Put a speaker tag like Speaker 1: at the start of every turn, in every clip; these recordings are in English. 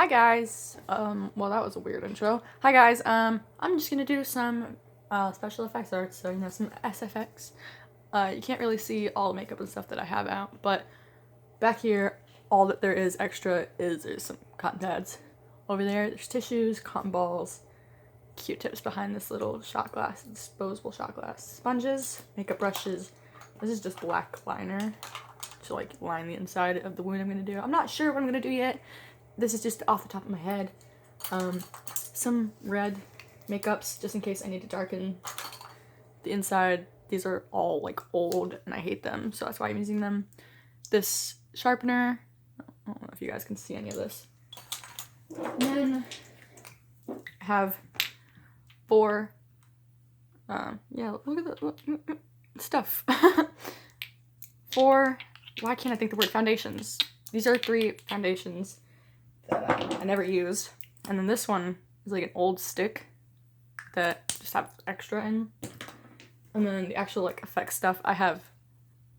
Speaker 1: Hi guys. Well, that was a weird intro. Hi guys. I'm just gonna do some special effects art, so some SFX. You can't really see all the makeup and stuff that I have out, but back here, all that there is extra is there's some cotton pads. Over there's tissues, cotton balls, Q-tips behind this little shot glass, disposable shot glass, sponges, makeup brushes. This is just black liner to like line the inside of the wound I'm gonna do. I'm not sure what I'm gonna do yet. This is just off the top of my head. Some red makeups just in case I need to darken the inside. These are all like old and I hate them, so that's why I'm using them. This sharpener, I don't know if you guys can see any of this. And then I have four, yeah, look at the stuff. Four, why can't I think the word foundations? These are 3 foundations that I never use. And then this one is like an old stick that just have extra in. And then the actual like effect stuff, I have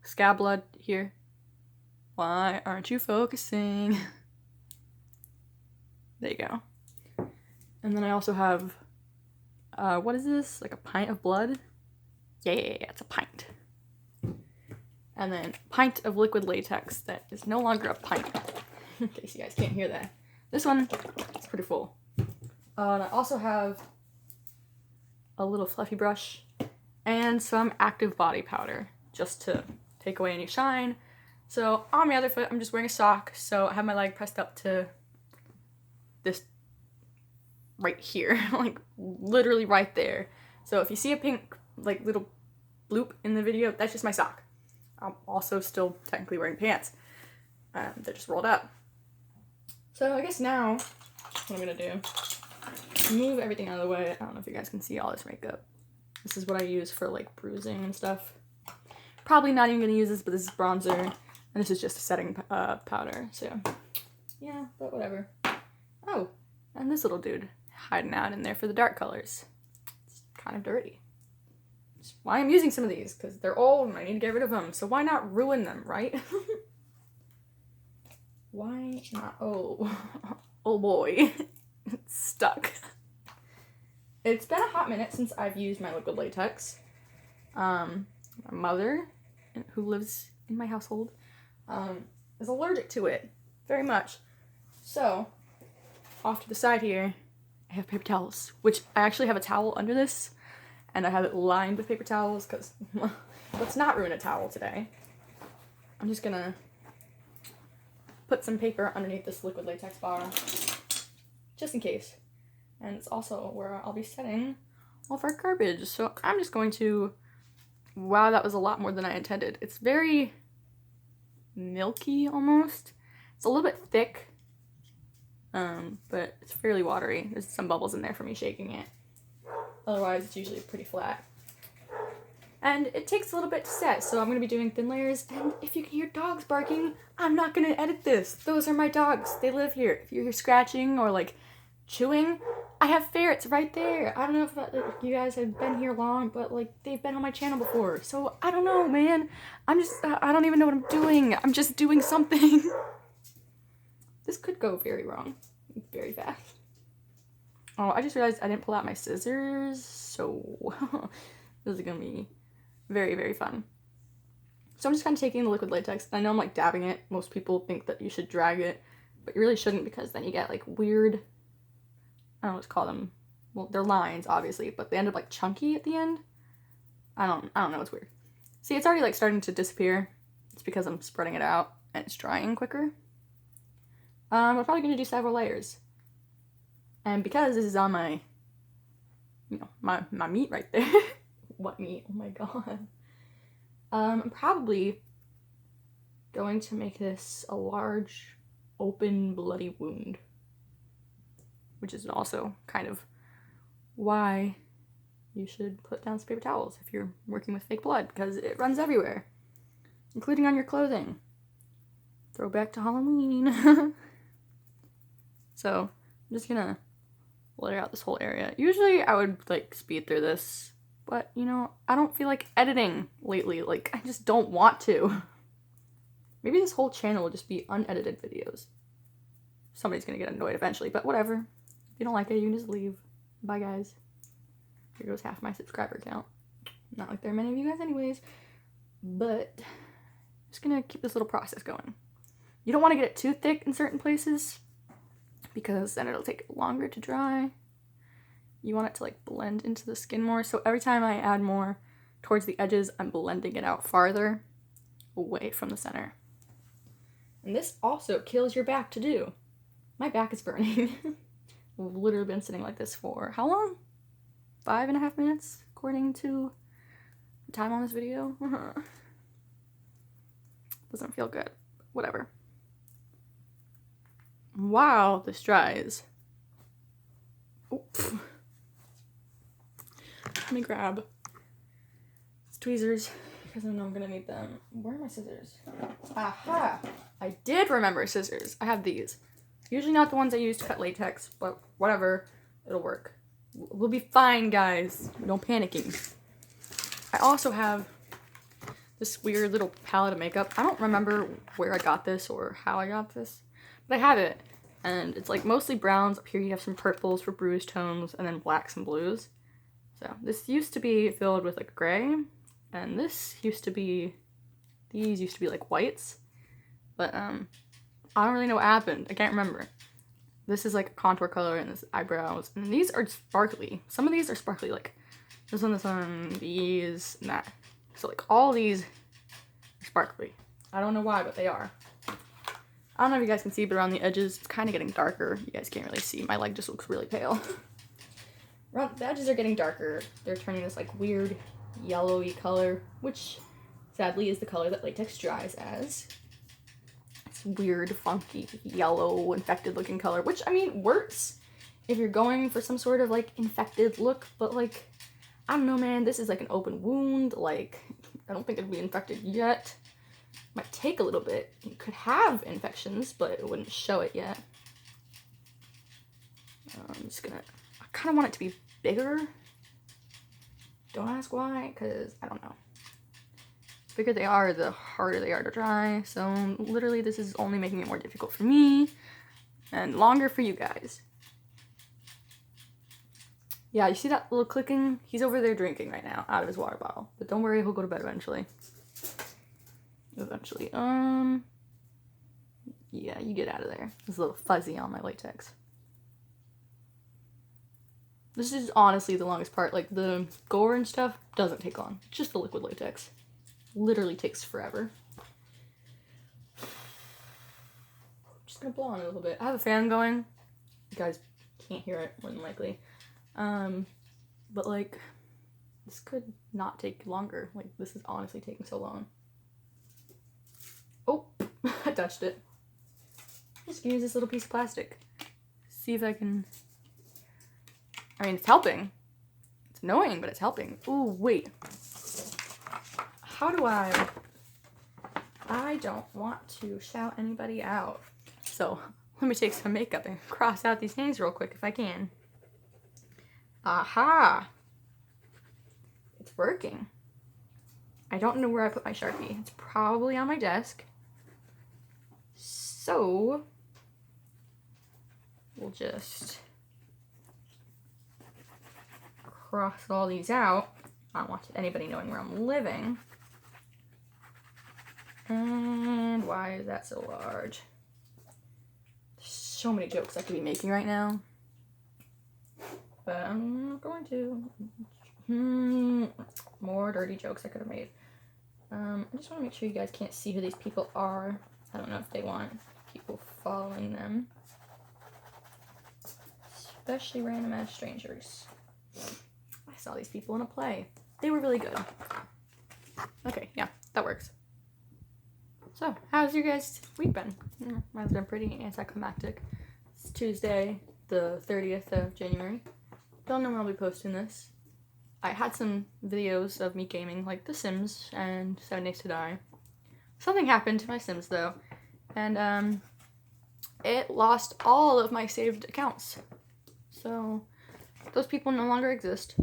Speaker 1: scab blood here. Why aren't you focusing? There you go. And then I also have, what is this? Like a pint of blood? Yeah, it's a pint. And then a pint of liquid latex that is no longer a pint. In case you guys can't hear that. This one is pretty full. And I also have a little fluffy brush and some active body powder just to take away any shine. So on my other foot, I'm just wearing a sock. So I have my leg pressed up to this right here, like literally right there. So if you see a pink like little bloop in the video, that's just my sock. I'm also still technically wearing pants. They're just rolled up. So I guess now what I'm gonna do, move everything out of the way. I don't know if you guys can see all this makeup. This is what I use for like bruising and stuff. Probably not even gonna use this, but this is bronzer, and this is just a setting powder. So yeah, but whatever. Oh, and this little dude hiding out in there for the dark colors. It's kind of dirty. That's why I'm using some of these, because they're old and I need to get rid of them. So why not ruin them, right? Why not? Oh, oh boy, it's stuck. It's been a hot minute since I've used my liquid latex. My mother, who lives in my household, is allergic to it very much. So, off to the side here, I have paper towels, which I actually have a towel under this, and I have it lined with paper towels because let's not ruin a towel today. I'm just gonna put some paper underneath this liquid latex bar, just in case. And it's also where I'll be setting all of our garbage. So I'm just going to, wow, that was a lot more than I intended. It's very milky almost. It's a little bit thick, but it's fairly watery. There's some bubbles in there from me shaking it. Otherwise, it's usually pretty flat. And it takes a little bit to set, so I'm going to be doing thin layers. And if you can hear dogs barking, I'm not going to edit this. Those are my dogs. They live here. If you hear scratching or like chewing, I have ferrets right there. I don't know if you guys have been here long, but like they've been on my channel before. So I don't know, man. I don't even know what I'm doing. I'm just doing something. This could go very wrong, very fast. Oh, I just realized I didn't pull out my scissors, so this is gonna be very, very fun. So I'm just kind of taking the liquid latex. I know I'm like dabbing it. Most people think that you should drag it, but you really shouldn't, because then you get like weird, I don't know what to call them. Well, they're lines, obviously, but they end up like chunky at the end. I don't know, it's weird. See, it's already like starting to disappear. It's because I'm spreading it out and it's drying quicker. I'm probably gonna do several layers. And because this is on my, my meat right there. What meat? Oh my god. I'm probably going to make this a large, open, bloody wound. Which is also kind of why you should put down some paper towels if you're working with fake blood, because it runs everywhere, including on your clothing. Throwback to Halloween. So I'm just gonna layer out this whole area. Usually I would like speed through this, but I don't feel like editing lately. Like, I just don't want to. Maybe this whole channel will just be unedited videos. somebody's gonna get annoyed eventually, but whatever. If you don't like it, you can just leave. Bye, guys. Here goes half my subscriber count. Not like there are many of you guys anyways, but just gonna keep this little process going. You don't want to get it too thick in certain places because then it'll take longer to dry. You want it to like blend into the skin more, so every time I add more towards the edges, I'm blending it out farther away from the center. And this also kills your back to do. My back is burning. I've literally been sitting like this for how long? 5.5 minutes, according to the time on this video. Doesn't feel good. Whatever. Wow, this dries. Oops. Let me grab tweezers because I know I'm gonna need them. Where are my scissors? Aha! I did remember scissors. I have these. Usually not the ones I use to cut latex, but whatever. It'll work. We'll be fine, guys. No panicking. I also have this weird little palette of makeup. I don't remember where I got this or how I got this, but I have it. And it's like mostly browns. Up here you have some purples for bruised tones, and then blacks and blues. So this used to be filled with like gray, and this used to be, these used to be like whites. But I don't really know what happened. I can't remember. This is like a contour color, and this eyebrows, and these are sparkly. Some of these are sparkly, like this one, these, and that. So like all these are sparkly. I don't know why, but they are. I don't know if you guys can see, but around the edges, it's kind of getting darker. You guys can't really see. My leg just looks really pale. Around the edges are getting darker. They're turning this like weird yellowy color, which sadly is the color that latex dries as. It's weird, funky, yellow, infected looking color, which, I mean, works if you're going for some sort of like infected look, but like, I don't know, man, this is like an open wound. Like, I don't think it'd be infected yet. Might take a little bit. You could have infections, but it wouldn't show it yet. I'm just gonna, I kind of want it to be bigger. Don't ask why, because I don't know. The bigger they are, the harder they are to dry. So literally this is only making it more difficult for me and longer for you guys. Yeah, you see that little clicking? He's over there drinking right now out of his water bottle. But don't worry, he'll go to bed eventually. Eventually. Yeah, you get out of there. It's a little fuzzy on my latex. This is honestly the longest part. Like, the gore and stuff doesn't take long. Just the liquid latex. Literally takes forever. I'm just gonna blow on it a little bit. I have a fan going. You guys can't hear it, more than likely. But like, this could not take longer. Like, this is honestly taking so long. Oh, I touched it. I'm just gonna use this little piece of plastic. See if I can, I mean, it's helping. It's annoying, but it's helping. Ooh, wait. How do I don't want to shout anybody out. So let me take some makeup and cross out these names real quick if I can. Aha! It's working. I don't know where I put my Sharpie. It's probably on my desk. So we'll just cross all these out. I don't want anybody knowing where I'm living. And why is that so large? There's so many jokes I could be making right now. But I'm not going to. More dirty jokes I could have made. I just want to make sure you guys can't see who these people are. I don't know if they want people following them. Especially random ass strangers. I saw these people in a play. They were really good. Okay, yeah, that works. So, how's your guys' week been? Mine's been pretty anticlimactic. It's Tuesday, the 30th of January. Don't know when I'll be posting this. I had some videos of me gaming, like The Sims and 7 Days to Die. Something happened to my Sims, though, and it lost all of my saved accounts. So, those people no longer exist,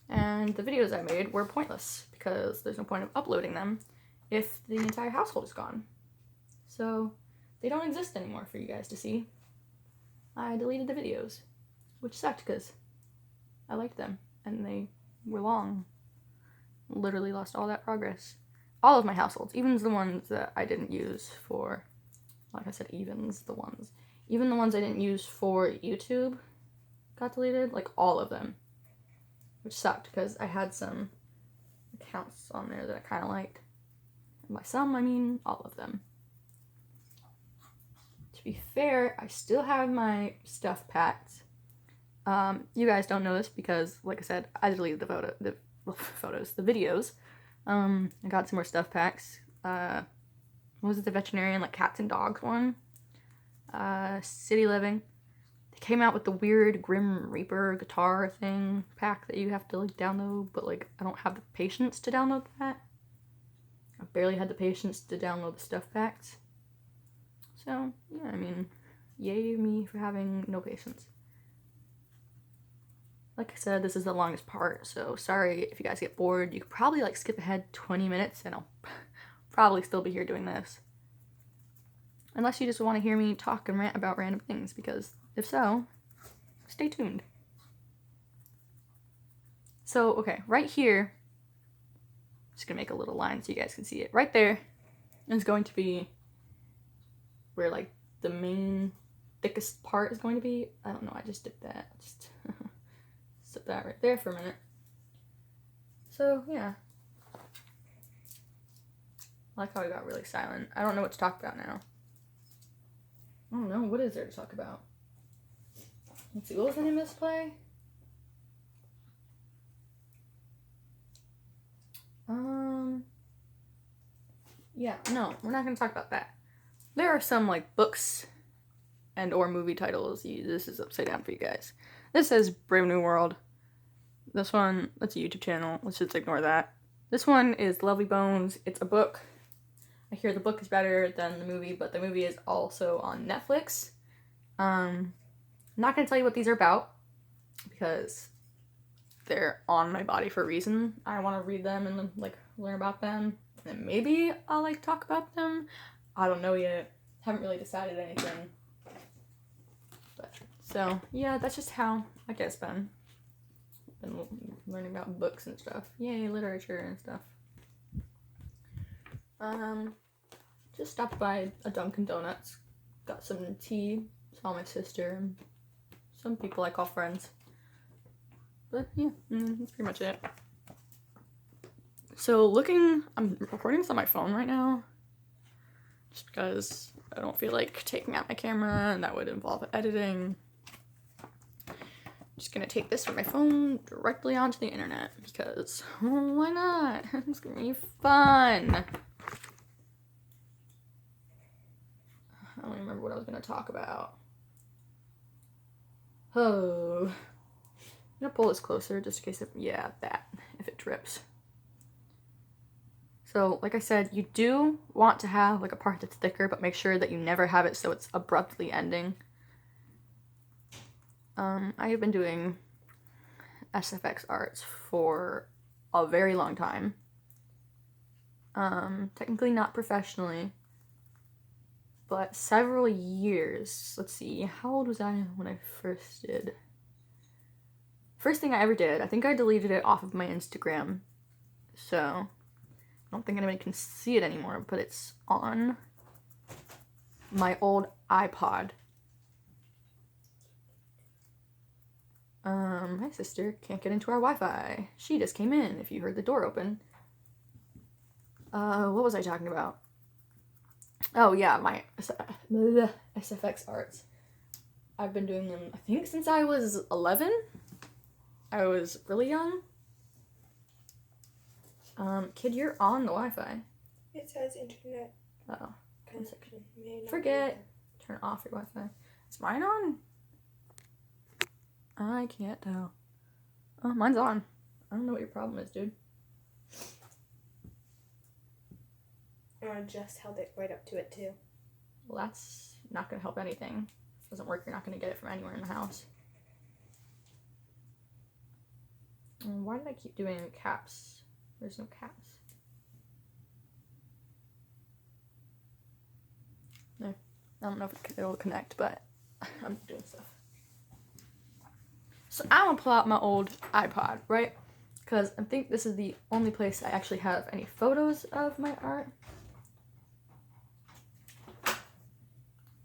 Speaker 1: and the videos I made were pointless, because there's no point of uploading them if the entire household is gone. So, they don't exist anymore for you guys to see. I deleted the videos, which sucked because I liked them and they were long. Literally lost all that progress. All of my households, even the ones that I didn't use for, like I said, even the ones I didn't use for YouTube got deleted, like all of them, which sucked because I had some accounts on there that I kind of liked. And by some, I mean all of them. To be fair, I still have my stuff packed. You guys don't know this because, like I said, I deleted the videos. I got some more stuff packs. What was it, the veterinarian, like cats and dogs one? City Living. They came out with the weird Grim Reaper guitar thing pack that you have to like download, but like I don't have the patience to download that. I barely had the patience to download the stuff packs. So, yeah, I mean, yay me for having no patience. Like I said, this is the longest part, so sorry if you guys get bored. You could probably like skip ahead 20 minutes and I'll probably still be here doing this. Unless you just want to hear me talk and rant about random things, because if so, stay tuned. So, okay, right here, I'm just gonna make a little line so you guys can see it. Right there is going to be where like the main thickest part is going to be. I don't know, I just did that. Just set that right there for a minute. So, yeah. I like how I got really silent. I don't know what to talk about now. I don't know, what is there to talk about? Let's see, what was the name of this play? Yeah, no, we're not gonna talk about that. There are some, like, books and or movie titles. This is upside down for you guys. This says Brave New World. This one, that's a YouTube channel. Let's just ignore that. This one is Lovely Bones. It's a book. I hear the book is better than the movie, but the movie is also on Netflix. I'm not gonna tell you what these are about because they're on my body for a reason. I want to read them and like learn about them, and then maybe I'll like talk about them. I don't know yet. Haven't really decided anything. But so yeah, that's just how I guess been learning about books and stuff. Yay, literature and stuff. Just stopped by a Dunkin' Donuts, got some tea, saw my sister, and some people I call friends. But yeah, that's pretty much it. So I'm recording this on my phone right now, just because I don't feel like taking out my camera, and that would involve editing. Just gonna take this from my phone directly onto the internet, because why not? It's gonna be fun. I don't remember what I was gonna talk about. Oh, I'm gonna pull this closer just in case if it drips. So, like I said, you do want to have like a part that's thicker, but make sure that you never have it so it's abruptly ending. I have been doing SFX arts for a very long time. Technically not professionally, but several years. Let's see, how old was I when I first did? First thing I ever did, I think I deleted it off of my Instagram, so I don't think anybody can see it anymore, but it's on my old iPod. My sister can't get into our Wi-Fi. She just came in, if you heard the door open. What was I talking about? Oh yeah, my SFX arts. I've been doing them, I think, since I was 11. I was really young. Kid, you're on the Wi-Fi.
Speaker 2: It says internet.
Speaker 1: Oh, forget. Turn off your Wi-Fi. Is mine on? I can't tell. Oh, mine's on. I don't know what your problem is, dude.
Speaker 2: I just held it right up to it, too.
Speaker 1: Well, that's not going to help anything. If it doesn't work, you're not going to get it from anywhere in the house. Why did I keep doing caps? There's no caps. No, I don't know if it'll connect, but I'm doing stuff. So I'm gonna pull out my old iPod, right? Because I think this is the only place I actually have any photos of my art.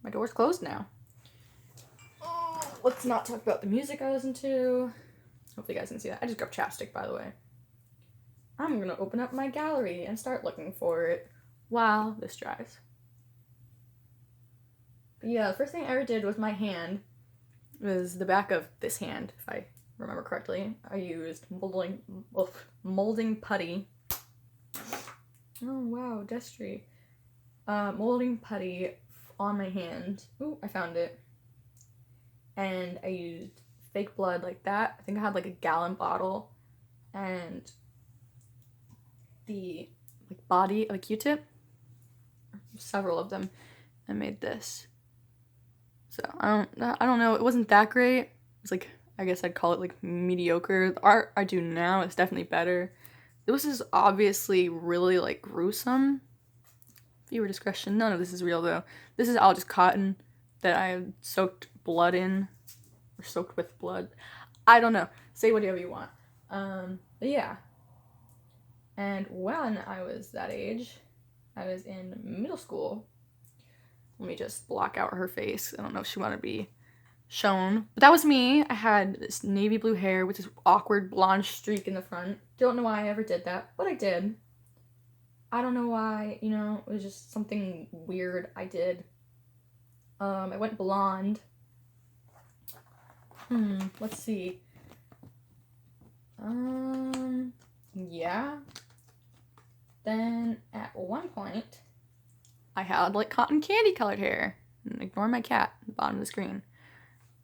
Speaker 1: My door's closed now. Oh, let's not talk about the music I listen to. Hopefully you guys can see that. I just grabbed chapstick, by the way. I'm gonna open up my gallery and start looking for it while this dries. But yeah, the first thing I ever did with my hand was the back of this hand, if I remember correctly. I used molding putty. Oh wow, dustry. Molding putty on my hand. Ooh, I found it. And I used fake blood like that. I think I had like a gallon bottle and the like body of a Q-tip. Several of them. I made this. So I don't know. It wasn't that great. It was like, I guess I'd call it like mediocre. The art I do now is definitely better. This is obviously really like gruesome. Viewer discretion. None of this is real though. This is all just cotton that I soaked blood in, or soaked with blood. I don't know. Say whatever you want. But yeah. And when I was that age, I was in middle school. Let me just block out her face. I don't know if she wanted to be shown. But that was me. I had this navy blue hair with this awkward blonde streak in the front. Don't know why I ever did that, but I did. I don't know why, you know, it was just something weird I did. I went blonde. Let's see. Yeah. Then at one point, I had like cotton candy colored hair. Ignore my cat at the bottom of the screen.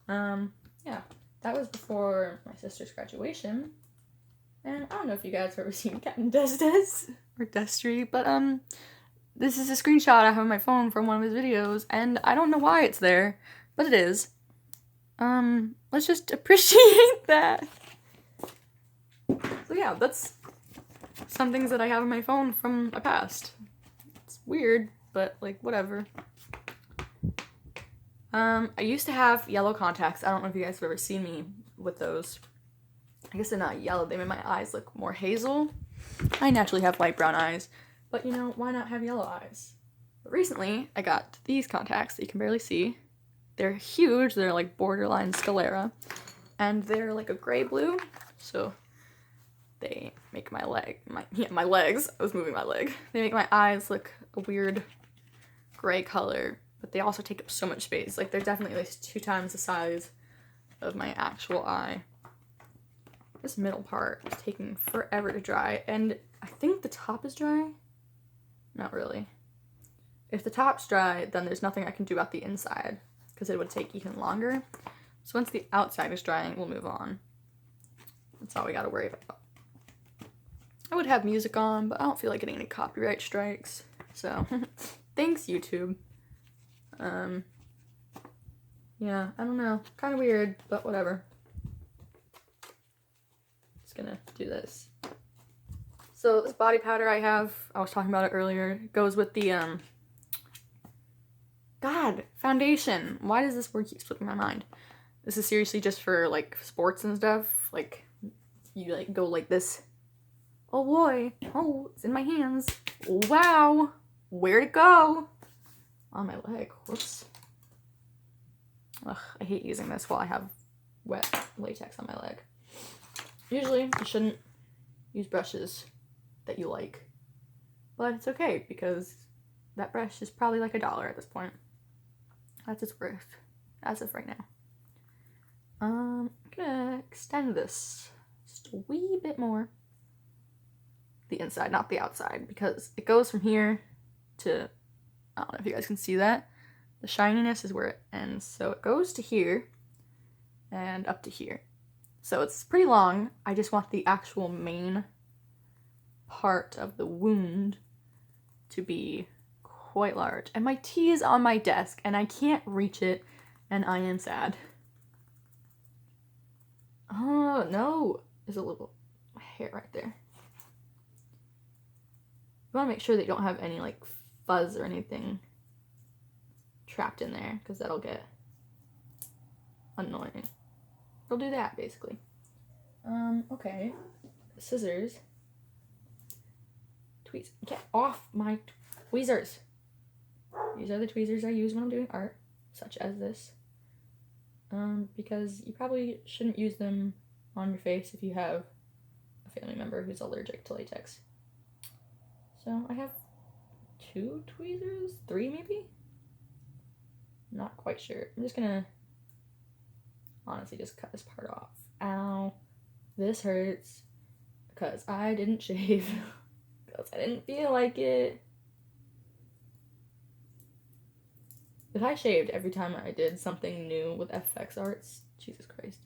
Speaker 1: Yeah, that was before my sister's graduation. And I don't know if you guys have ever seen Captain Desdes or Destry, but this is a screenshot I have on my phone from one of his videos, and I don't know why it's there, but it is. Let's just appreciate that. So yeah, that's some things that I have on my phone from my past. It's weird, but like whatever. I used to have yellow contacts. I don't know if you guys have ever seen me with those. I guess they're not yellow. They made my eyes look more hazel. I naturally have light brown eyes, but you know, why not have yellow eyes? But recently, I got these contacts that you can barely see. They're huge. They're like borderline sclera, and they're like a gray blue. So they make my legs. I was moving my leg. They make my eyes look a weird gray color, but they also take up so much space. Like they're definitely at least 2 times the size of my actual eye. This middle part is taking forever to dry, and I think the top is dry. Not really. If the top's dry, then there's nothing I can do about the inside, because it would take even longer. So once the outside is drying, we'll move on. That's all we gotta worry about. I would have music on, but I don't feel like getting any copyright strikes. So, thanks YouTube. Yeah, I don't know. Kind of weird, but whatever. Just gonna do this. So this body powder I have, I was talking about it earlier, goes with the, foundation. Why does this word keep slipping my mind? This is seriously just for, like, sports and stuff. Like, you, like, go like this. Oh boy. Oh, it's in my hands. Wow. Where'd it go? On my leg. Whoops. Ugh, I hate using this while I have wet latex on my leg. Usually, you shouldn't use brushes that you like. But it's okay, because that brush is probably like $1 at this point. That's its worth, as of right now. I'm gonna extend this just a wee bit more. The inside, not the outside, because it goes from here to, I don't know if you guys can see that. The shininess is where it ends. So it goes to here and up to here. So it's pretty long. I just want the actual main part of the wound to be quite large. And my tea is on my desk and I can't reach it and I am sad. Oh no, there's a little hair right there. You want to make sure that you don't have any like fuzz or anything trapped in there, because that'll get annoying. it'll do that, basically. Okay. Scissors. Tweezers. Get off my tweezers. These are the tweezers I use when I'm doing art, such as this. Because you probably shouldn't use them on your face if you have a family member who's allergic to latex. So I have 2 tweezers? 3 maybe? Not quite sure. I'm just gonna honestly just cut this part off. Ow. This hurts because I didn't shave. Because I didn't feel like it. If I shaved every time I did something new with SFX arts, Jesus Christ.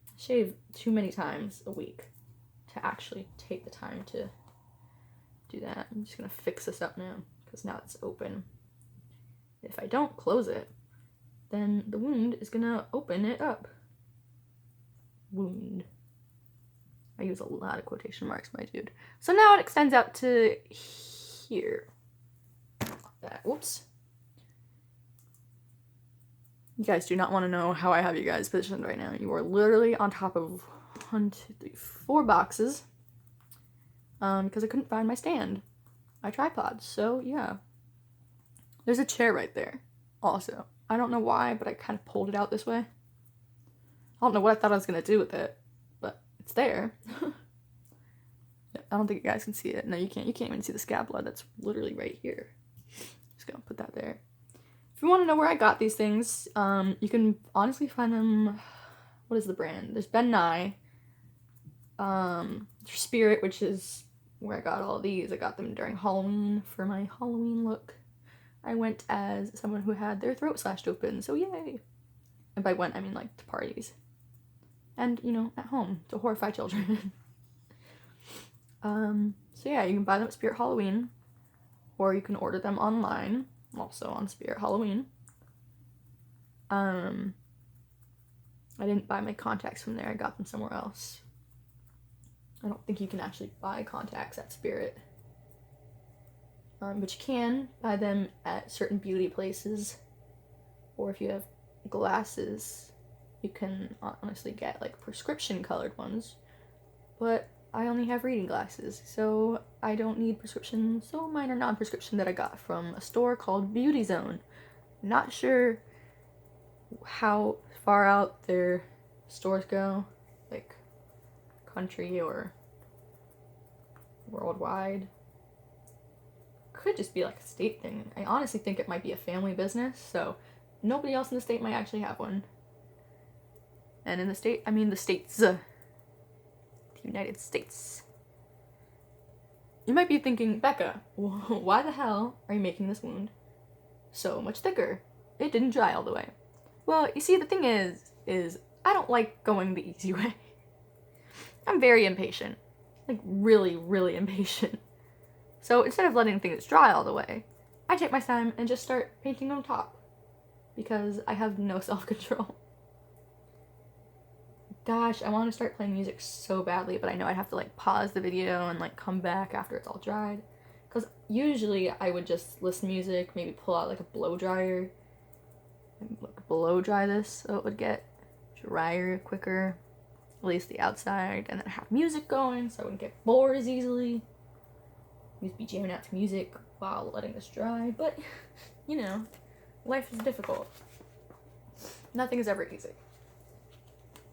Speaker 1: I shave too many times a week to actually take the time to do that. I'm just gonna fix this up now because now it's open. If I don't close it, then the wound is gonna open it up. Wound. I use a lot of quotation marks, my dude. So now it extends out to here. Whoops. You guys do not want to know how I have you guys positioned right now. You are literally on top of 1, 2, 3, 4 boxes. Because I couldn't find my stand. My tripod. So yeah. There's a chair right there. Also. I don't know why, but I kind of pulled it out this way. I don't know what I thought I was going to do with it. But it's there. I don't think you guys can see it. No, you can't. You can't even see the scab blood. That's literally right here. Just gonna put that there. If you want to know where I got these things, you can honestly find them. What is the brand? There's Ben Nye. There's Spirit, which is where I got all these. I got them during Halloween for my Halloween look. I went as someone who had their throat slashed open, so yay! And by went, I mean like to parties. And, you know, at home to horrify children. So yeah, you can buy them at Spirit Halloween, or you can order them online, also on Spirit Halloween. I didn't buy my contacts from there, I got them somewhere else. I don't think you can actually buy contacts at Spirit. But you can buy them at certain beauty places, or if you have glasses, you can honestly get like prescription colored ones, but I only have reading glasses, so I don't need prescription, so mine are non-prescription that I got from a store called Beauty Zone. Not sure how far out their stores go, like country or worldwide. Could just be like a state thing. I honestly think it might be a family business, so nobody else in the state might actually have one. And in the state, I mean the states. The United States. You might be thinking, Becca, why the hell are you making this wound so much thicker? It didn't dry all the way. Well, you see, the thing is I don't like going the easy way. I'm very impatient. Like, really, really impatient. So instead of letting things dry all the way, I take my time and just start painting on top. Because I have no self-control. Gosh, I want to start playing music so badly, but I know I'd have to like pause the video and like come back after it's all dried. Because usually I would just listen to music, maybe pull out like a blow dryer and like blow dry this so it would get drier quicker, at least the outside, and then have music going so I wouldn't get bored as easily. Just be jamming out to music while letting this dry, but you know, life is difficult. Nothing is ever easy.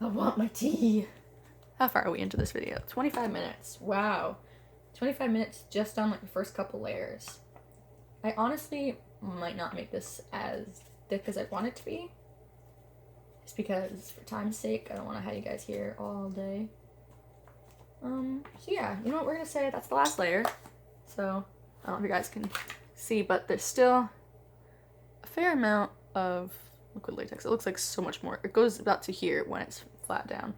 Speaker 1: I want my tea. How far are we into this video? 25 minutes. Wow. 25 minutes just on like the first couple layers. I honestly might not make this as thick as I want it to be. Just because for time's sake, I don't want to have you guys here all day. So yeah, you know what we're gonna say? That's the last layer. So, I don't know if you guys can see, but there's still a fair amount of liquid latex. It looks like so much more. It goes about to here when it's flat down.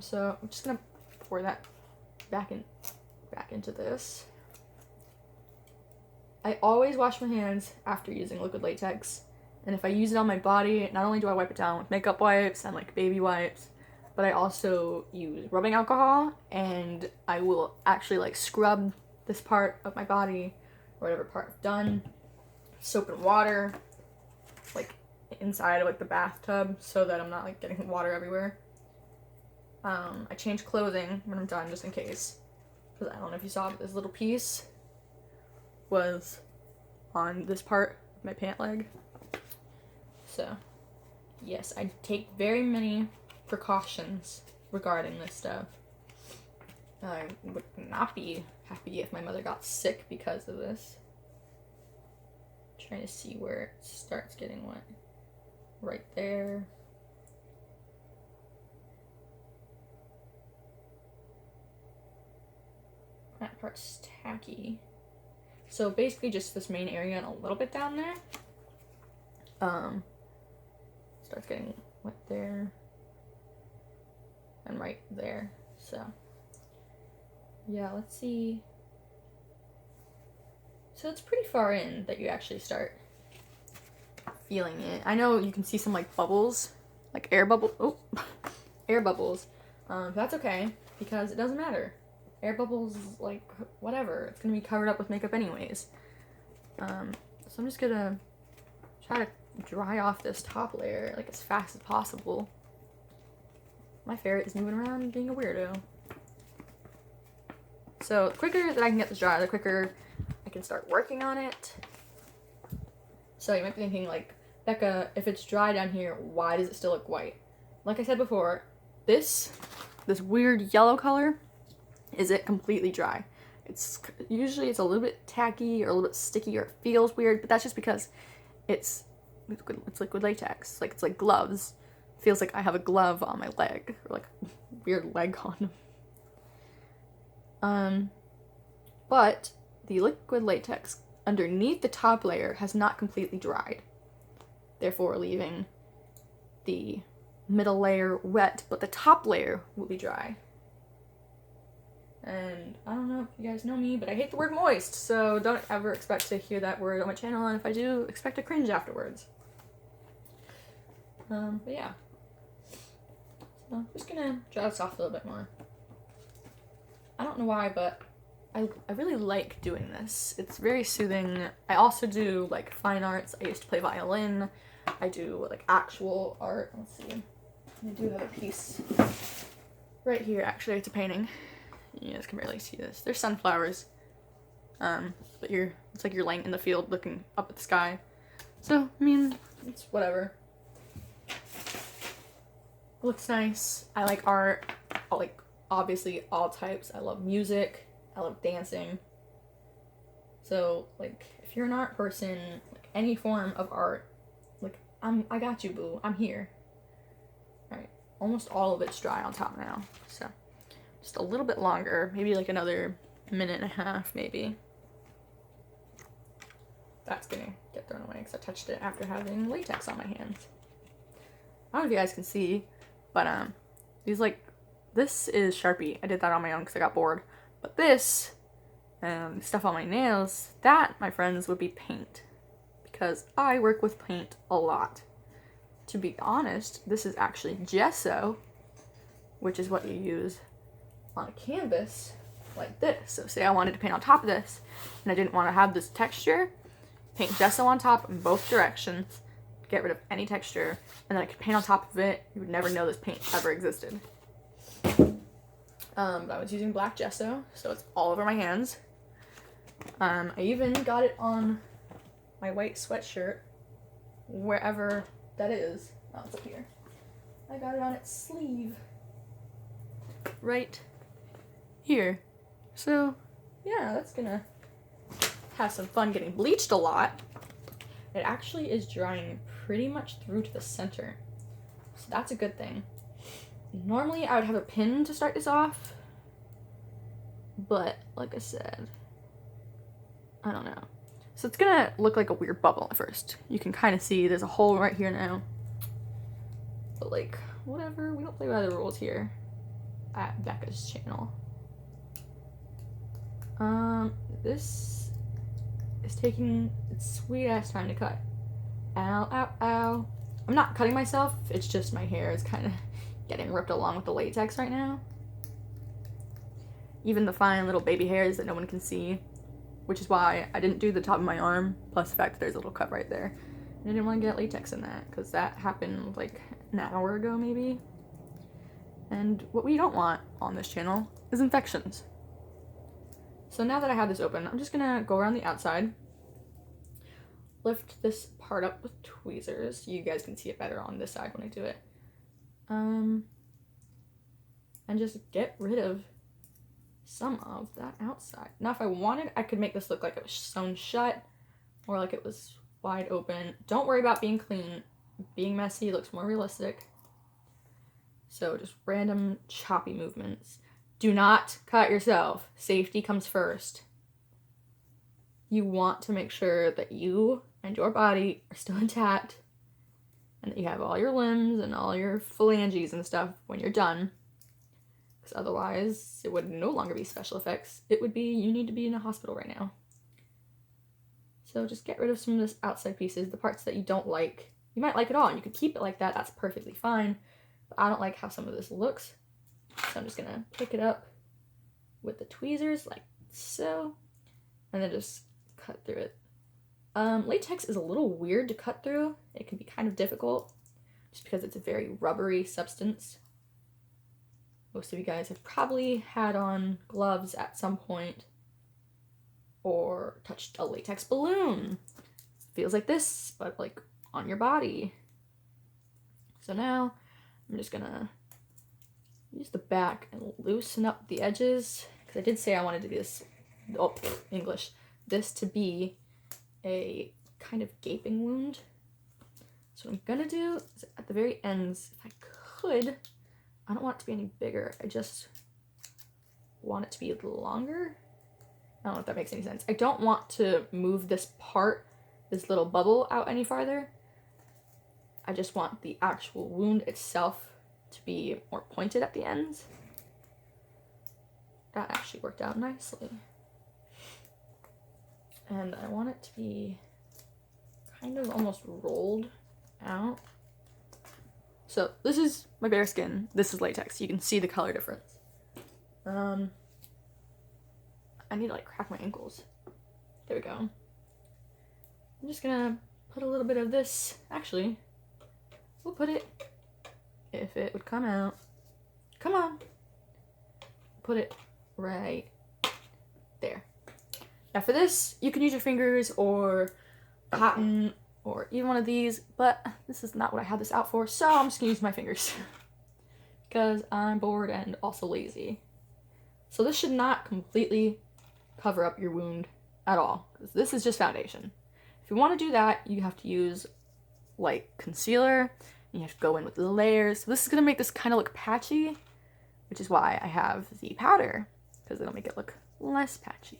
Speaker 1: So I'm just gonna pour that back into this. I always wash my hands after using liquid latex, and if I use it on my body, not only do I wipe it down with makeup wipes and like baby wipes, but I also use rubbing alcohol, and I will actually like scrub this part of my body, or whatever part I've done, soap and water, like inside of like the bathtub so that I'm not like getting water everywhere. I change clothing when I'm done just in case. Because I don't know if you saw, but this little piece was on this part of my pant leg. So, yes, I take very many precautions regarding this stuff. I would not be happy if my mother got sick because of this. Trying to see where it starts getting wet. Right there. That part's tacky. So basically just this main area and a little bit down there. Starts getting wet there. And right there. So yeah, let's see. So it's pretty far in that you actually start feeling it. I know you can see some like bubbles, like air bubble. Oh, air bubbles. That's okay because it doesn't matter. Air bubbles, like, whatever. It's gonna be covered up with makeup anyways. So I'm just gonna try to dry off this top layer, like, as fast as possible. My ferret is moving around and being a weirdo. So the quicker that I can get this dry, the quicker I can start working on it. So you might be thinking, like, Becca, if it's dry down here, why does it still look white? Like I said before, this weird yellow color isn't completely dry. It's usually a little bit tacky or a little bit sticky or it feels weird, but that's just because it's liquid latex. Like it's like gloves. It feels like I have a glove on my leg or like a weird leg condom. But the liquid latex underneath the top layer has not completely dried, therefore leaving the middle layer wet, but the top layer will be dry. And I don't know if you guys know me, but I hate the word moist, so don't ever expect to hear that word on my channel, and if I do, expect to cringe afterwards. But yeah. So I'm just gonna dry this off a little bit more. I don't know why, but I really like doing this. It's very soothing. I also do, like, fine arts. I used to play violin. I do, like, actual art. Let's see. I do have a piece right here, actually. It's a painting. You guys can barely see this. There's sunflowers. But it's like you're laying in the field looking up at the sky. So, I mean, it's whatever. It looks nice. I like art. I like, obviously, all types. I love music. I love dancing. So, like, if you're an art person, like, any form of art, like, I got you, boo. I'm here. Alright. Almost all of it's dry on top now. So, just a little bit longer, maybe like another minute and a half, maybe. That's gonna get thrown away because I touched it after having latex on my hands. I don't know if you guys can see, but these this is Sharpie. I did that on my own because I got bored. But this stuff on my nails, that, my friends, would be paint because I work with paint a lot. To be honest, this is actually gesso, which is what you use on a canvas like this. So say I wanted to paint on top of this and I didn't want to have this texture, paint gesso on top in both directions, get rid of any texture, and then I could paint on top of it. You would never know this paint ever existed. But I was using black gesso, so it's all over my hands. I even got it on my white sweatshirt, wherever that is. Oh, it's up here. I got it on its sleeve. Right here. So, yeah, that's gonna have some fun getting bleached a lot. It actually is drying pretty much through to the center. So that's a good thing. Normally I would have a pin to start this off, but like I said, I don't know. So it's gonna look like a weird bubble at first. You can kind of see there's a hole right here now. But like, whatever, we don't play by the rules here at Becca's channel. This is taking its sweet ass time to cut. Ow, ow, ow. I'm not cutting myself, it's just my hair is kind of getting ripped along with the latex right now. Even the fine little baby hairs that no one can see, which is why I didn't do the top of my arm, plus the fact that there's a little cut right there. I didn't want to get latex in that because that happened like an hour ago maybe. And what we don't want on this channel is infections. So now that I have this open, I'm just gonna go around the outside, lift this part up with tweezers. You guys can see it better on this side when I do it. And just get rid of some of that outside. Now if I wanted, I could make this look like it was sewn shut or like it was wide open. Don't worry about being clean. Being messy looks more realistic. So just random choppy movements. Do not cut yourself. Safety comes first. You want to make sure that you and your body are still intact and that you have all your limbs and all your phalanges and stuff when you're done. Because otherwise, it would no longer be special effects. It would be you need to be in a hospital right now. So just get rid of some of this outside pieces, the parts that you don't like. You might like it all and you could keep it like that. That's perfectly fine. But I don't like how some of this looks. So I'm just going to pick it up with the tweezers like so. And then just cut through it. Latex is a little weird to cut through. It can be kind of difficult just because it's a very rubbery substance. Most of you guys have probably had on gloves at some point or touched a latex balloon. It feels like this, but like on your body. So now I'm just gonna use the back and loosen up the edges because I did say I wanted to do this, English, this to be a kind of gaping wound. So what I'm gonna do is at the very ends, if I could, I don't want it to be any bigger. I just want it to be a little longer. I don't know if that makes any sense. I don't want to move this part, this little bubble out any farther. I just want the actual wound itself to be more pointed at the ends. That actually worked out nicely. And I want it to be kind of almost rolled out. So this is my bare skin. This is latex. You can see the color difference. I need to like crack my ankles. There we go. I'm just gonna put a little bit of this. Actually, we'll put it, if it would come out. Come on. Put it right there. Now for this, you can use your fingers or cotton or even one of these, but this is not what I had this out for, so I'm just gonna use my fingers because I'm bored and also lazy. So this should not completely cover up your wound at all, because this is just foundation. If you want to do that, you have to use like concealer, and you have to go in with the layers. So this is gonna make this kind of look patchy, which is why I have the powder, because it'll make it look less patchy.